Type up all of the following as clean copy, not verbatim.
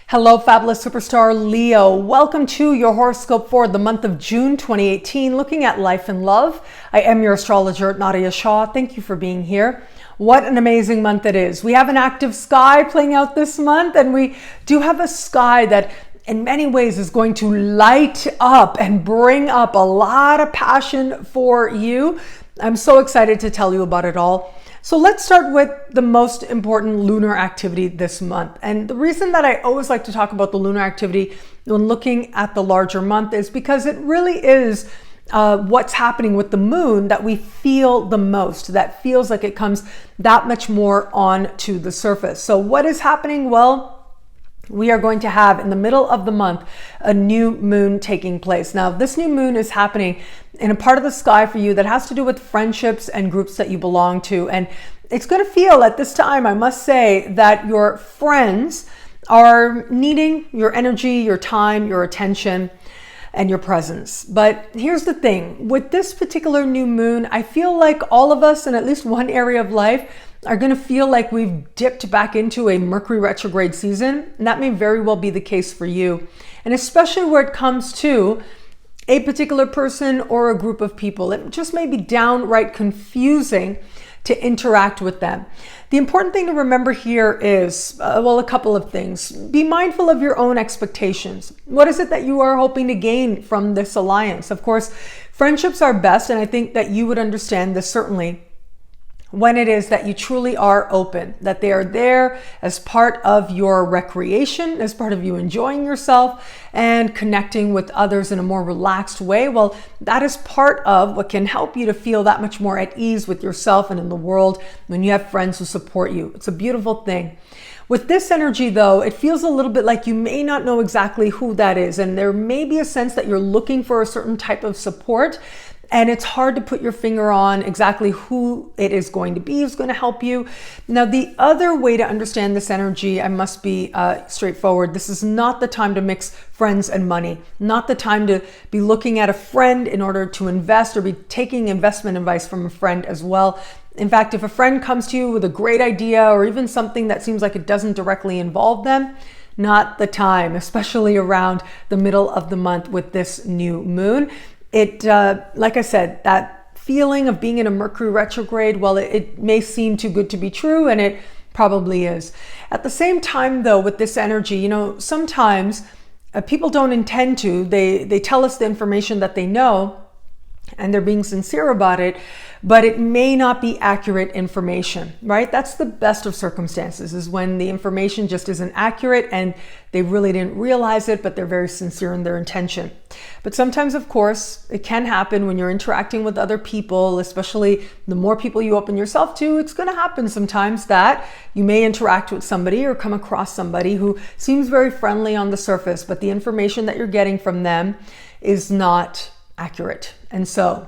Hello, fabulous superstar Leo. Welcome to your horoscope for the month of June 2018, looking at life and love. I am your astrologer, Nadiya Shah. Thank you for being here. What an amazing month it is. We have an active sky playing out this month, and we do have a sky that in many ways is going to light up and bring up a lot of passion for you. I'm so excited to tell you about it all. So let's start with the most important lunar activity this month. And the reason that I always like to talk about the lunar activity when looking at the larger month is because it really is what's happening with the moon that we feel the most, that feels like it comes that much more onto the surface. So what is happening? Well, we are going to have in the middle of the month a new moon taking place. Now, this new moon is happening in a part of the sky for you that has to do with friendships and groups that you belong to. And it's going to feel at this time, I must say, that your friends are needing your energy, your time, your attention, and your presence. But here's the thing, with this particular new moon, I feel like all of us in at least one area of life are going to feel like we've dipped back into a Mercury retrograde season. And that may very well be the case for you. And especially where it comes to a particular person or a group of people, it just may be downright confusing to interact with them. The important thing to remember here is, a couple of things. Be mindful of your own expectations. What is it that you are hoping to gain from this alliance? Of course, friendships are best, and I think that you would understand this certainly when it is that you truly are open, that they are there as part of your recreation, as part of you enjoying yourself and connecting with others in a more relaxed way. Well, that is part of what can help you to feel that much more at ease with yourself and in the world when you have friends who support you. It's a beautiful thing. With this energy, though, it feels a little bit like you may not know exactly who that is, and there may be a sense that you're looking for a certain type of support. And it's hard to put your finger on exactly who it is going to be, who's going to help you. Now, the other way to understand this energy, I must be straightforward. This is not the time to mix friends and money, not the time to be looking at a friend in order to invest or be taking investment advice from a friend as well. In fact, if a friend comes to you with a great idea or even something that seems like it doesn't directly involve them, not the time, especially around the middle of the month with this new moon. It, like I said, that feeling of being in a Mercury retrograde, well, it may seem too good to be true, and it probably is. At the same time, though, with this energy, sometimes people don't intend to. They tell us the information that they know, and they're being sincere about it, but it may not be accurate information, right? That's the best of circumstances, is when the information just isn't accurate and they really didn't realize it, but they're very sincere in their intention. But sometimes, of course, it can happen when you're interacting with other people, especially the more people you open yourself to. It's going to happen sometimes that you may interact with somebody or come across somebody who seems very friendly on the surface, but the information that you're getting from them is not accurate. And so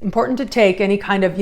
important to take any kind of,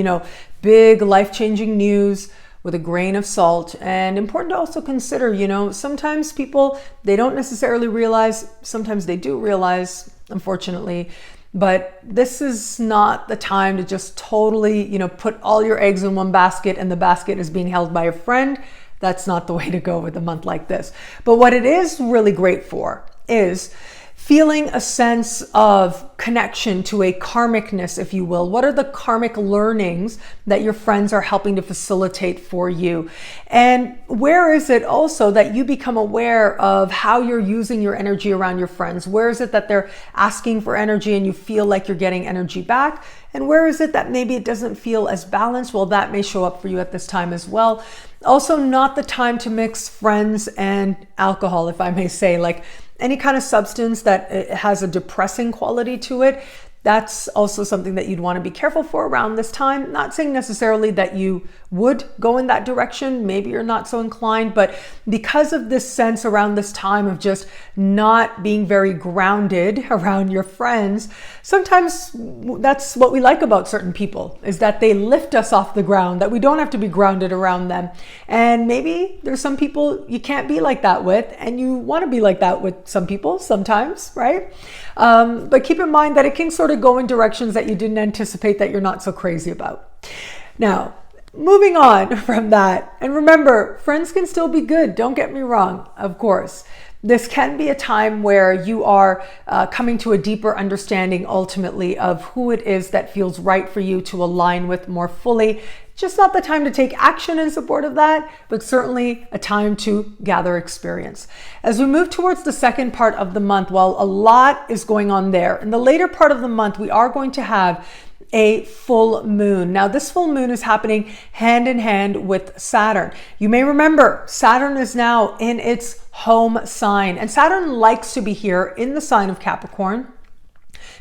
big life-changing news with a grain of salt, and important to also consider, sometimes people, they don't necessarily realize, sometimes they do realize, unfortunately, but this is not the time to just totally, put all your eggs in one basket and the basket is being held by a friend. That's not the way to go with a month like this. But what it is really great for is feeling a sense of connection to a karmicness, if you will. What are the karmic learnings that your friends are helping to facilitate for you? And where is it also that you become aware of how you're using your energy around your friends? Where is it that they're asking for energy and you feel like you're getting energy back? And where is it that maybe it doesn't feel as balanced? Well, that may show up for you at this time as well. Also, not the time to mix friends and alcohol, if I may say, like any kind of substance that has a depressing quality to it. That's also something that you'd want to be careful for around this time. Not saying necessarily that you would go in that direction. Maybe you're not so inclined, but because of this sense around this time of just not being very grounded around your friends, sometimes that's what we like about certain people, is that they lift us off the ground, that we don't have to be grounded around them. And maybe there's some people you can't be like that with, and you want to be like that with some people sometimes, right? But keep in mind that it can sort of go in directions that you didn't anticipate, that you're not so crazy about. Now, Moving on from that, and remember, friends can still be good. Don't get me wrong, of course. This can be a time where you are coming to a deeper understanding ultimately of who it is that feels right for you to align with more fully. Just not the time to take action in support of that, but certainly a time to gather experience. As we move towards the second part of the month, well, a lot is going on there. In the later part of the month, we are going to have a full moon. Now, this full moon is happening hand in hand with Saturn. You may remember Saturn is now in its home sign, and Saturn likes to be here in the sign of Capricorn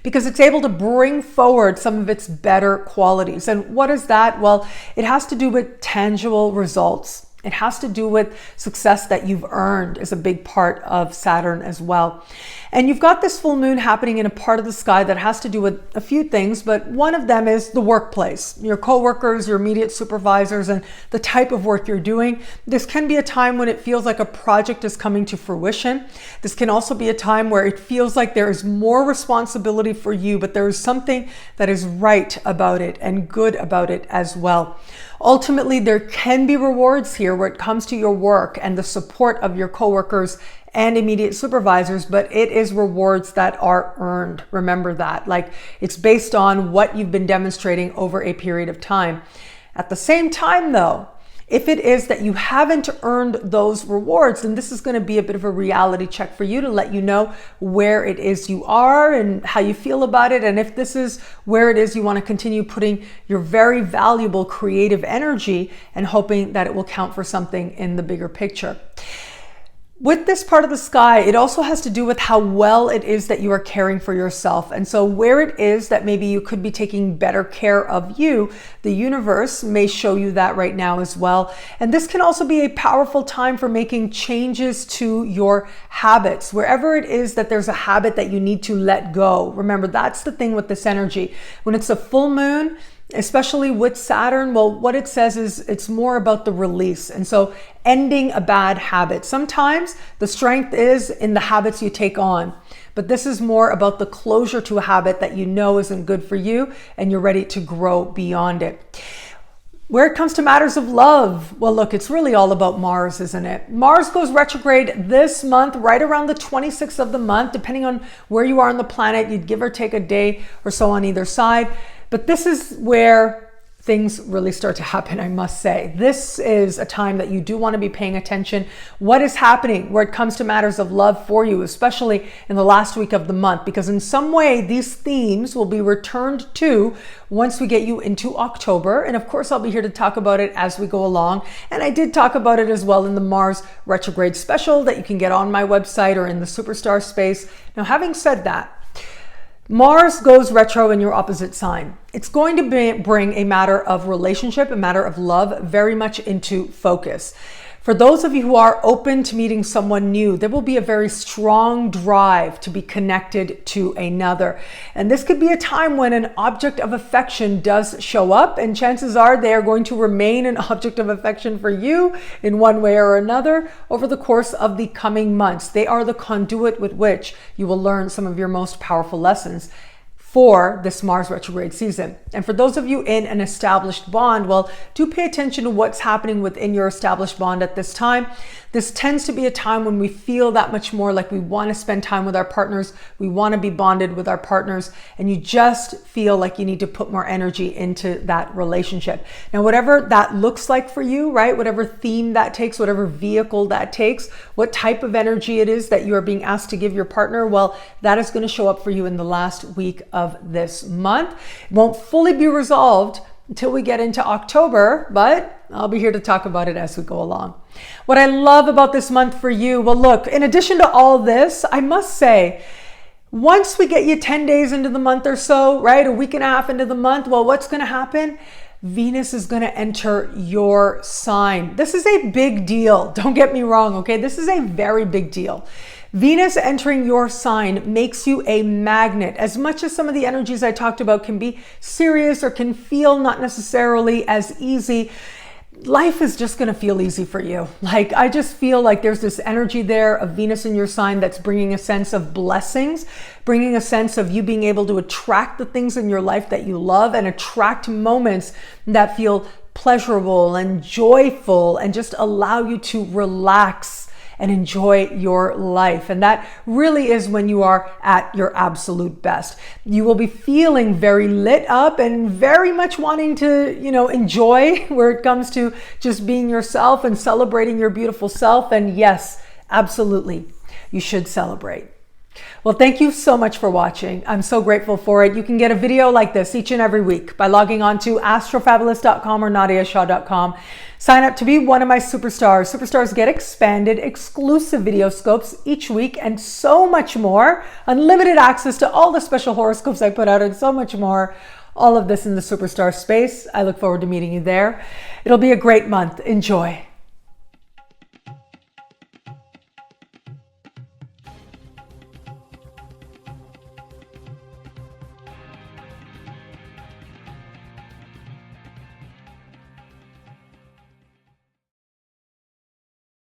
because it's able to bring forward some of its better qualities. And what is that? Well, it has to do with tangible results. It has to do with success that you've earned is a big part of Saturn as well. And you've got this full moon happening in a part of the sky that has to do with a few things, but one of them is the workplace, your coworkers, your immediate supervisors, and the type of work you're doing. This can be a time when it feels like a project is coming to fruition. This can also be a time where it feels like there is more responsibility for you, but there is something that is right about it and good about it as well. Ultimately, there can be rewards here where it comes to your work and the support of your coworkers and immediate supervisors, but it is rewards that are earned. Remember that. Like, it's based on what you've been demonstrating over a period of time. At the same time, though, if it is that you haven't earned those rewards, then this is going to be a bit of a reality check for you to let you know where it is you are and how you feel about it. And if this is where it is you want to continue putting your very valuable creative energy and hoping that it will count for something in the bigger picture. With this part of the sky, it also has to do with how well it is that you are caring for yourself. And so where it is that maybe you could be taking better care of you, the universe may show you that right now as well. And this can also be a powerful time for making changes to your habits. Wherever it is that there's a habit that you need to let go. Remember, that's the thing with this energy. When it's a full moon, especially with Saturn, well, what it says is it's more about the release. And so ending a bad habit. Sometimes the strength is in the habits you take on, but this is more about the closure to a habit that you know isn't good for you and you're ready to grow beyond it. Where it comes to matters of love, well, look, it's really all about Mars, isn't it? Mars goes retrograde this month, right around the 26th of the month, depending on where you are on the planet. You'd give or take a day or so on either side. But this is where things really start to happen, I must say. This is a time that you do want to be paying attention. What is happening where it comes to matters of love for you, especially in the last week of the month, because in some way these themes will be returned to once we get you into October. And of course, I'll be here to talk about it as we go along. And I did talk about it as well in the Mars retrograde special that you can get on my website or in the Superstar space. Now, having said that, Mars goes retro in your opposite sign. It's going to bring a matter of relationship, a matter of love, very much into focus. For those of you who are open to meeting someone new, there will be a very strong drive to be connected to another. And this could be a time when an object of affection does show up, and chances are they are going to remain an object of affection for you in one way or another over the course of the coming months. They are the conduit with which you will learn some of your most powerful lessons for this Mars retrograde season. And for those of you in an established bond, well, do pay attention to what's happening within your established bond at this time. This tends to be a time when we feel that much more like we want to spend time with our partners. We want to be bonded with our partners, and you just feel like you need to put more energy into that relationship. Now, whatever that looks like for you, right? Whatever theme that takes, whatever vehicle that takes, what type of energy it is that you are being asked to give your partner, well, that is going to show up for you in the last week of this month. It won't fully be resolved until we get into October, but I'll be here to talk about it as we go along. What I love about this month for you, well, look, in addition to all this, I must say, once we get you 10 days into the month or so, right, a week and a half into the month, well, what's going to happen? Venus is going to enter your sign. This is a big deal. Don't get me wrong, okay? This is a very big deal. Venus entering your sign makes you a magnet. As much as some of the energies I talked about can be serious or can feel not necessarily as easy, life is just going to feel easy for you. Like, I just feel like there's this energy there of Venus in your sign that's bringing a sense of blessings, bringing a sense of you being able to attract the things in your life that you love and attract moments that feel pleasurable and joyful and just allow you to relax and enjoy your life. And that really is when you are at your absolute best. You will be feeling very lit up and very much wanting to, enjoy where it comes to just being yourself and celebrating your beautiful self. And yes, absolutely, you should celebrate. Well, thank you so much for watching. I'm so grateful for it. You can get a video like this each and every week by logging on to astrofabulous.com or nadiyashah.com. Sign up to be one of my superstars. Superstars get expanded, exclusive video scopes each week, and so much more. Unlimited access to all the special horoscopes I put out and so much more. All of this in the superstar space. I look forward to meeting you there. It'll be a great month. Enjoy.